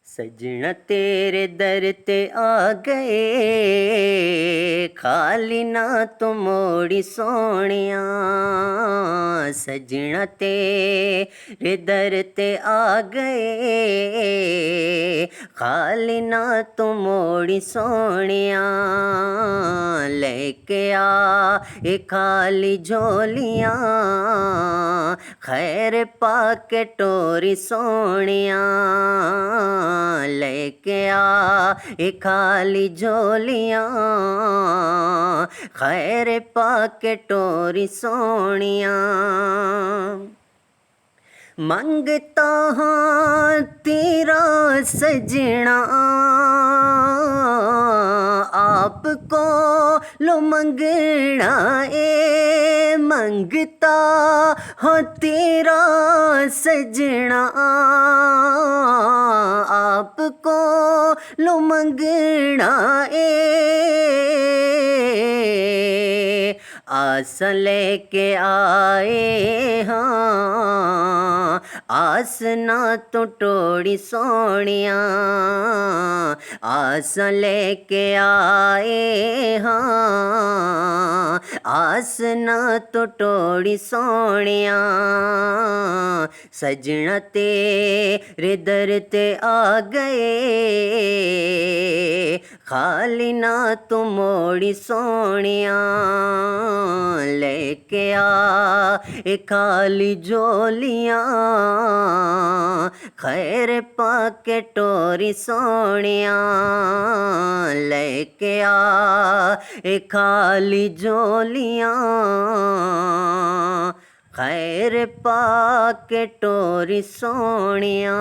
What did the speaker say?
सजना तेरे दर ते आ गए, खाली ना तू मोड़ी सोनिया। सजना तेरे दर ते आ गए, खाली ना तू मोड़ी सोनिया। लेके आ ये खाली झोलियाँ, खैर पाके टोरी सोनिया। लेके आ ये खाली झोलियाँ, खैर पाके टोरी सोनिया। मंगता हाँ तेरा सजना, आपको लो मंगना ए। मंगता हाँ तेरा सजना, आपको लो मंगना ए। आस लेके आए हाँ, आस ना तो टोड़ी सोनिया। आस लेके आए हाँ, आस ना तो टोड़ी सोनिया। सजना तेरे दर ते आ गए, खाली ना तू मोड़ी सोनिया। लेके आ ये खाली झोलियाँ, खैर पाके टोरी सोनिया। लेके आ ये खाली झोलियाँ, खैर पाके टोरी सोनिया।